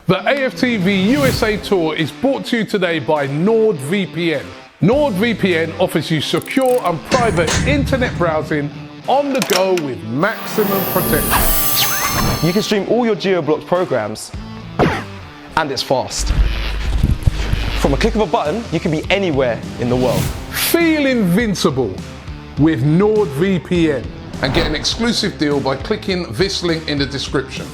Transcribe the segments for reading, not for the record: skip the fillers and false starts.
The AFTV USA Tour is brought to you today by NordVPN. NordVPN offers you secure and private internet browsing on the go with maximum protection. You can stream all your geo-blocked programs, and it's fast. From a click of a button, you can be anywhere in the world. Feel invincible with NordVPN and get an exclusive deal by clicking this link in the description.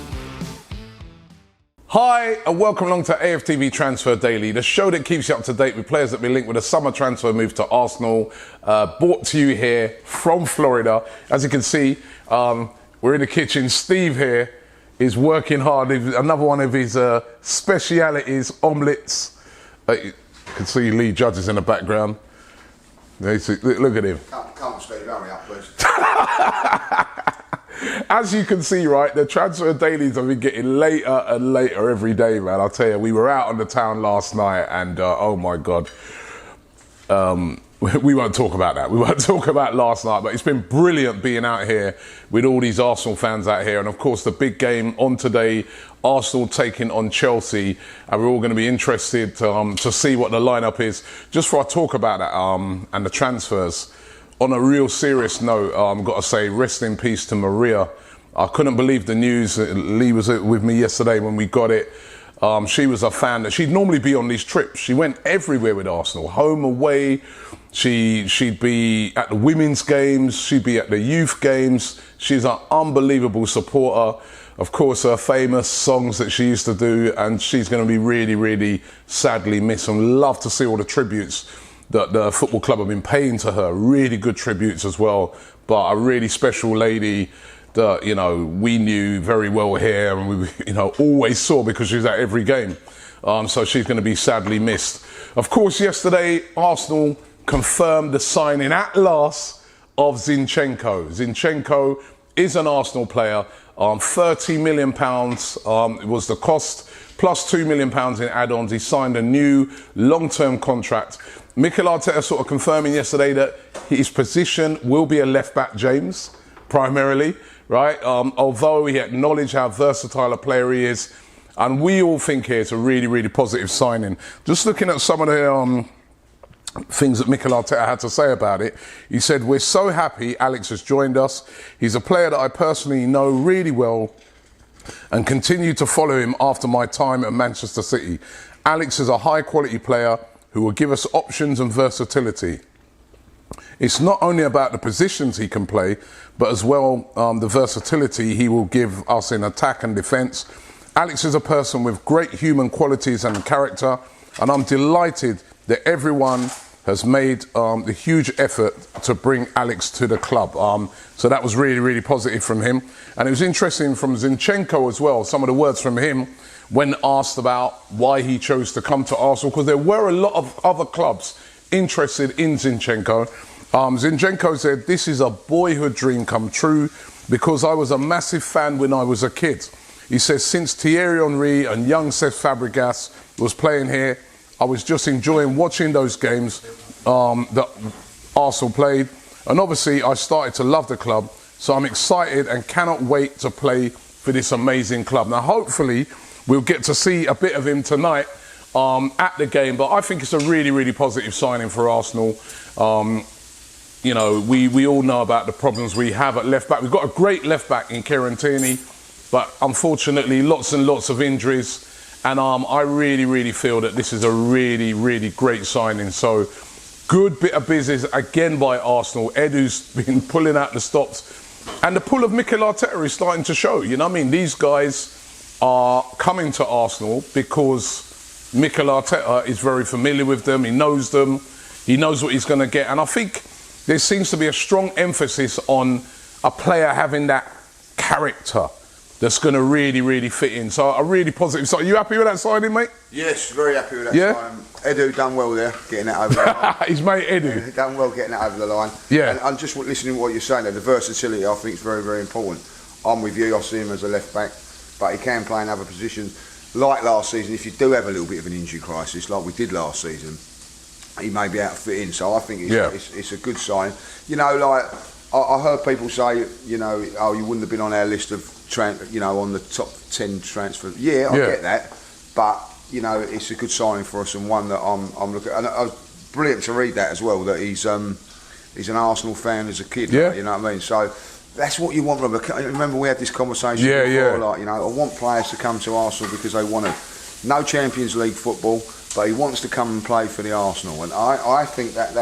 Hi and welcome along to AFTV Transfer Daily, the show that keeps you up to date with players that have been linked with a summer transfer move to Arsenal, brought to you here from Florida. As you can see, we're in the kitchen. Steve here is working hard. Another one of his specialities, omelettes. You can see Lee Judge in the background. Look at him. Come on, Steve, hurry up, please. As you can see, right, the transfer dailies have been getting later and later every day, man. I'll tell you, we were out on the town last night and, oh my God, we won't talk about that. We won't talk about last night, but it's been brilliant being out here with all these Arsenal fans out here. And of course, the big game on today, Arsenal taking on Chelsea. And we're all going to be interested to see what the lineup is. Just before I talk about that and the transfers, on a real serious note, I've got to say, rest in peace to Maria. I couldn't believe the news. Lee was with me yesterday when we got it. She was a fan that she'd normally be on these trips. She went everywhere with Arsenal, home, away. She'd be at the women's games. She'd be at the youth games. She's an unbelievable supporter. Of course, her famous songs that she used to do, and she's going to be really, really sadly missed. And love to see all the tributes that the football club have been paying to her. Really good tributes as well. But a really special lady that, you know, we knew very well here and we, you know, always saw because she was at every game. So she's going to be sadly missed. Of course, yesterday, Arsenal confirmed the signing at last of Zinchenko. Zinchenko is an Arsenal player. £30 million was the cost, plus £2 million in add-ons. He signed a new long-term contract. Mikel Arteta sort of confirming yesterday that his position will be a left-back, James, primarily, right? Although he acknowledged how versatile a player he is. And we all think here it's a really, really positive signing. Just looking at some of the things that Mikel Arteta had to say about it. He said, "We're so happy Alex has joined us. He's a player that I personally know really well and continue to follow him after my time at Manchester City. Alex is a high-quality player who will give us options and versatility. It's not only about the positions he can play, but as well the versatility he will give us in attack and defence. Alex is a person with great human qualities and character, and I'm delighted that everyone has made the huge effort to bring Alex to the club." So that was really, really positive from him. And it was interesting from Zinchenko as well, some of the words from him when asked about why he chose to come to Arsenal, because there were a lot of other clubs interested in Zinchenko. Zinchenko said, "This is a boyhood dream come true because I was a massive fan when I was a kid." He says, "Since Thierry Henry and young Cesc Fabregas was playing here, I was just enjoying watching those games that Arsenal played. And obviously I started to love the club. So I'm excited and cannot wait to play for this amazing club." Now, hopefully we'll get to see a bit of him tonight at the game. But I think it's a really, really positive signing for Arsenal. You know, we all know about the problems we have at left back. We've got a great left back in Kieran Tierney, but unfortunately lots and lots of injuries. And I really, really feel that this is a really, really great signing. So good bit of business again by Arsenal. Edu's been pulling out the stops. And the pull of Mikel Arteta is starting to show. You know what I mean? These guys are coming to Arsenal because Mikel Arteta is very familiar with them. He knows them. He knows what he's going to get. And I think there seems to be a strong emphasis on a player having that character that's going to really, really fit in. So a really positive. So are you happy with that signing, mate? Yes, very happy with that Yeah? signing. Edu done well there, getting that over the line. His mate Edu. Done well getting that over the line. Yeah. And I'm just listening to what you're saying there. The versatility, I think, is very, very important. I'm with you. I see him as a left back, but he can play in other positions. Like last season, if you do have a little bit of an injury crisis, like we did last season, he may be able to fit in. So I think it's a good sign. You know, like I heard people say, you know, oh, you wouldn't have been on our list of, you know, on the top 10 transfers. Yeah, I get that. but you know, it's a good signing for us and one that I'm looking at. And it was brilliant to read that as well, that he's an Arsenal fan as a kid. Yeah. Like, you know what I mean? So that's what you want from a. Remember we had this conversation before, yeah. Like, you know, I want players to come to Arsenal because they want no Champions League football, but he wants to come and play for the Arsenal, and I think that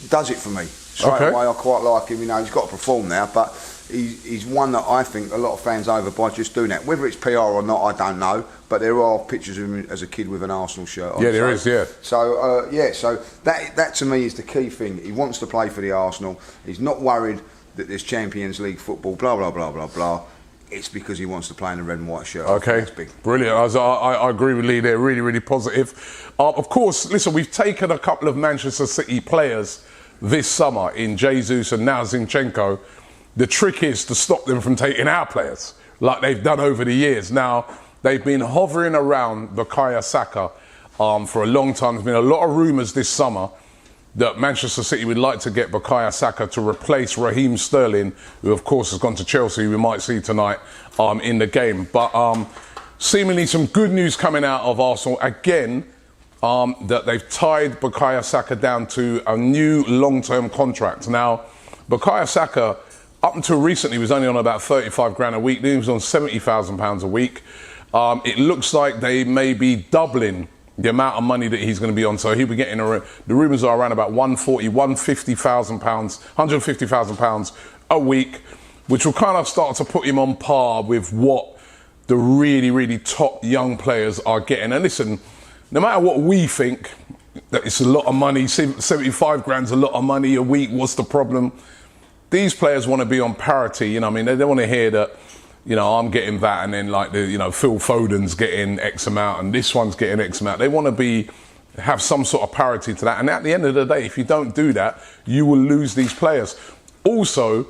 does it for me. Straight away, I quite like him. You know, he's got to perform now, but he's one that I think a lot of fans over by just doing that. Whether it's PR or not, I don't know. But there are pictures of him as a kid with an Arsenal shirt on. Yeah, there is. Yeah. So so that to me is the key thing. He wants to play for the Arsenal. He's not worried that there's Champions League football. Blah blah blah blah blah. It's because he wants to play in a red and white shirt. Okay, brilliant. I agree with Lee there. Really, really positive. Of course, listen, we've taken a couple of Manchester City players this summer in Jesus and now Zinchenko. The trick is to stop them from taking our players like they've done over the years. Now, they've been hovering around Bukayo Saka for a long time. There's been a lot of rumours this summer that Manchester City would like to get Bukayo Saka to replace Raheem Sterling, who of course has gone to Chelsea, we might see tonight in the game. But seemingly some good news coming out of Arsenal again, that they've tied Bukayo Saka down to a new long-term contract. Now, Bukayo Saka, up until recently, was only on about 35 grand a week. Then he was on £70,000 a week. It looks like they may be doubling the amount of money that he's going to be on. So he'll be getting the rumours are around about £150,000 a week, which will kind of start to put him on par with what the really, really top young players are getting. And listen, no matter what we think, that it's a lot of money, 75 grand's a lot of money a week, what's the problem? These players want to be on parity, you know what I mean? They don't want to hear that, you know, I'm getting that and then like Phil Foden's getting X amount and this one's getting X amount. They want to have some sort of parity to that. And at the end of the day, if you don't do that, you will lose these players. Also,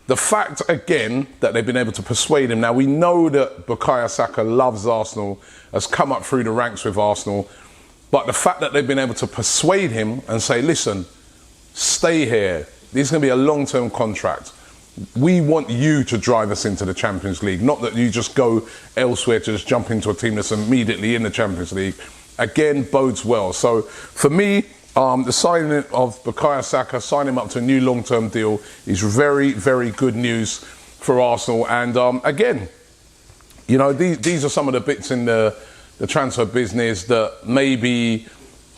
the fact, again, that they've been able to persuade him. Now, we know that Bukayo Saka loves Arsenal, has come up through the ranks with Arsenal. But the fact that they've been able to persuade him and say, listen, stay here. This is going to be a long-term contract. We want you to drive us into the Champions League, not that you just go elsewhere to just jump into a team that's immediately in the Champions League. Again, bodes well. So for me, the signing of Bukayo Saka, signing him up to a new long-term deal is very, very good news for Arsenal. And again, you know, these are some of the bits in the transfer business that maybe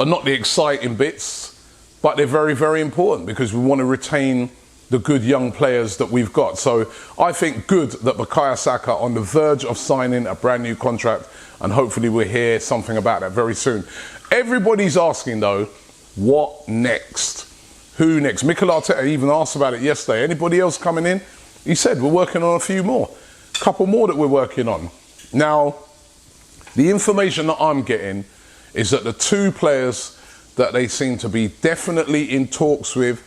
are not the exciting bits, but they're very, very important because we want to retain the good young players that we've got. So I think good that Bukayo Saka on the verge of signing a brand new contract, and hopefully we'll hear something about that very soon. Everybody's asking though, what next? Who next? Mikel Arteta even asked about it yesterday. Anybody else coming in? He said we're working on a few more. A couple more that we're working on. Now, the information that I'm getting is that the two players that they seem to be definitely in talks with,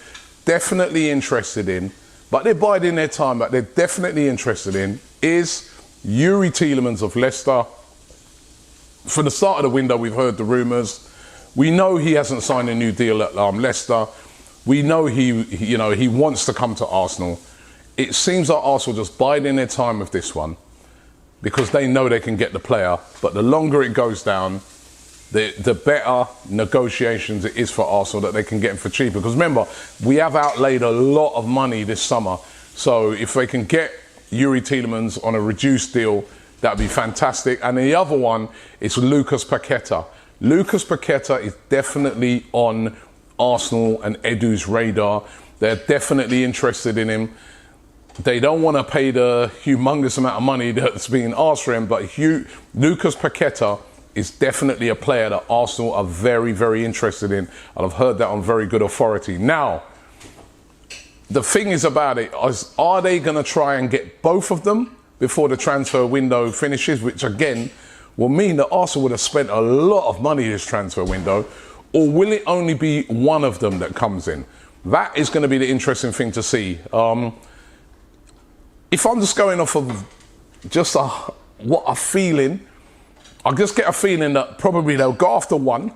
definitely interested in, but they're biding their time, but they're definitely interested in, is Yuri Tielemans of Leicester. For the start of the window, we've heard the rumours. We know he hasn't signed a new deal at Leicester. We know he wants to come to Arsenal. It seems like Arsenal just biding their time with this one because they know they can get the player, but the longer it goes down, the better negotiations it is for Arsenal that they can get him for cheaper. Because remember, we have outlaid a lot of money this summer. So if they can get Yuri Tielemans on a reduced deal, that'd be fantastic. And the other one is Lucas Paqueta. Lucas Paqueta is definitely on Arsenal and Edu's radar. They're definitely interested in him. They don't want to pay the humongous amount of money that's being asked for him, but Lucas Paqueta is definitely a player that Arsenal are very, very interested in. And I've heard that on very good authority. Now, the thing is about it, are they going to try and get both of them before the transfer window finishes, which again will mean that Arsenal would have spent a lot of money this transfer window, or will it only be one of them that comes in? That is going to be the interesting thing to see. If I'm just going off of just what I'm feeling, I just get a feeling that probably they'll go after one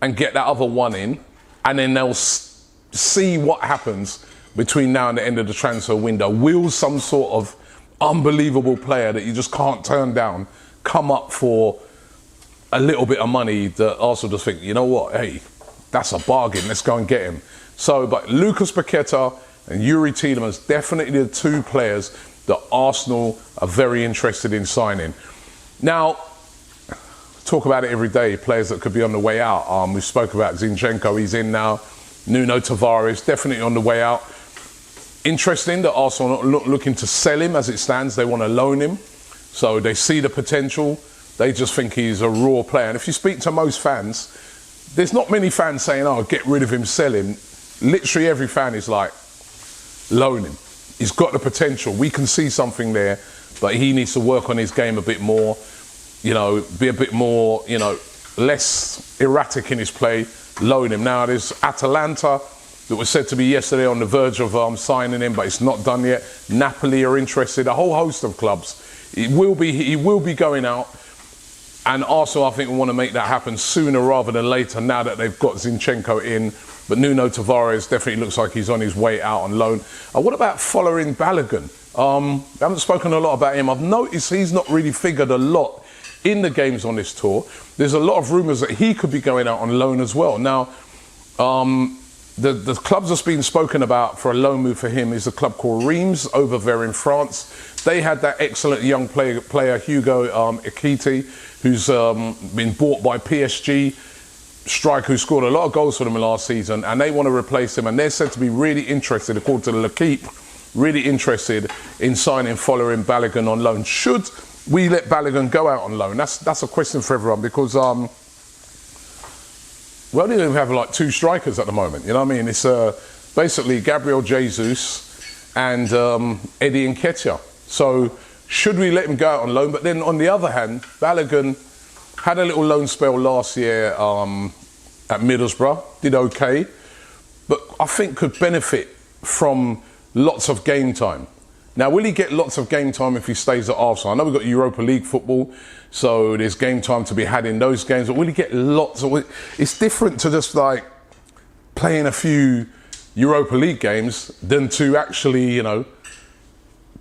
and get that other one in, and then they'll see what happens between now and the end of the transfer window. Will some sort of unbelievable player that you just can't turn down come up for a little bit of money that Arsenal just think, you know what, hey, that's a bargain, let's go and get him. So, but Lucas Paqueta and Yuri Tielemans, definitely the two players that Arsenal are very interested in signing. Now, talk about it every day, players that could be on the way out. We spoke about Zinchenko, he's in now. Nuno Tavares, definitely on the way out. Interesting that Arsenal are not looking to sell him as it stands, they want to loan him. So they see the potential, they just think he's a raw player. And if you speak to most fans, there's not many fans saying, oh, get rid of him, sell him. Literally every fan is like, loan him. He's got the potential. We can see something there, but he needs to work on his game a bit more, you know, be a bit more, you know, less erratic in his play. Loan him. Now there's Atalanta that was said to be yesterday on the verge of signing him, but it's not done yet. Napoli are interested. A whole host of clubs. He will be going out, and Arsenal, I think, will want to make that happen sooner rather than later. Now that they've got Zinchenko in, but Nuno Tavares definitely looks like he's on his way out on loan. What about following Balogun? I haven't spoken a lot about him. I've noticed he's not really figured a lot in the games on this tour. There's a lot of rumours that he could be going out on loan as well. Now, the clubs that's been spoken about for a loan move for him is a club called Reims over there in France. They had that excellent young player Hugo Ekiti, who's been bought by PSG, striker who scored a lot of goals for them last season, and they want to replace him. And they're said to be really interested, according to the L'Equipe, really interested in signing following Balogun on loan. Should we let Balogun go out on loan? That's a question for everyone, because we only have like two strikers at the moment. You know what I mean? It's basically Gabriel Jesus and Eddie Nketiah. So should we let him go out on loan? But then on the other hand, Balogun had a little loan spell last year at Middlesbrough, did okay, but I think could benefit from lots of game time. Now, will he get lots of game time if he stays at Arsenal? I know we've got Europa League football, so there's game time to be had in those games, but will he get lots of... It's different to just like playing a few Europa League games than to actually, you know,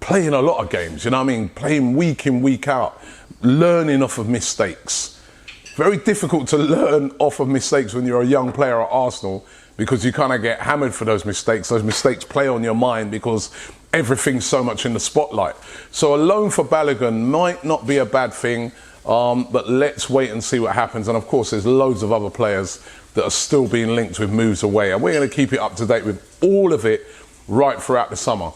playing a lot of games, you know what I mean? Playing week in, week out, learning off of mistakes. Very difficult to learn off of mistakes when you're a young player at Arsenal, because you kind of get hammered for those mistakes. Those mistakes play on your mind because everything's so much in the spotlight. So a loan for Balogun might not be a bad thing, but let's wait and see what happens. And of course, there's loads of other players that are still being linked with moves away, and we're going to keep it up to date with all of it right throughout the summer.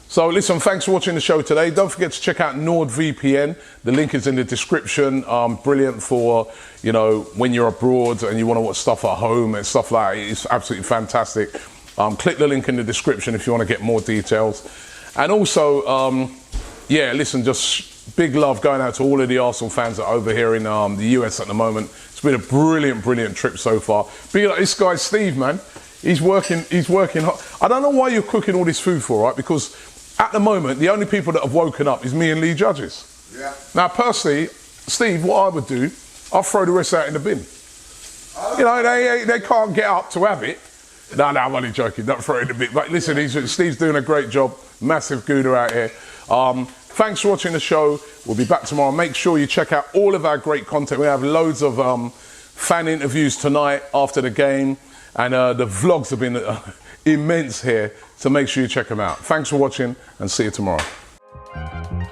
So listen, thanks for watching the show today. Don't forget to check out NordVPN. The link is in the description. Brilliant for, you know, when you're abroad and you want to watch stuff at home and stuff like that. It's absolutely fantastic. Click the link in the description if you want to get more details. And also, yeah, listen, just big love going out to all of the Arsenal fans that are over here in the US at the moment. It's been a brilliant, brilliant trip so far. Be like this guy, Steve, man. He's working hard. I don't know why you're cooking all this food for, right? Because at the moment, the only people that have woken up is me and Lee Judges. Yeah. Now, personally, Steve, what I would do, I'll throw the rest out in the bin. Oh. You know, they can't get up to have it. No, I'm only joking. Don't throw it in the bin. But listen, Steve's doing a great job. Massive gooner out here. Thanks for watching the show. We'll be back tomorrow. Make sure you check out all of our great content. We have loads of fan interviews tonight after the game. And the vlogs have been immense here, so make sure you check them out. Thanks for watching, and see you tomorrow.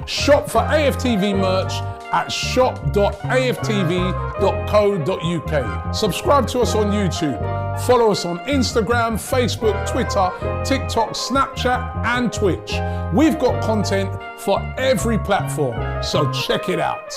Shop for AFTV merch at shop.aftv.co.uk. Subscribe to us on YouTube. Follow us on Instagram, Facebook, Twitter, TikTok, Snapchat, and Twitch. We've got content for every platform, so check it out.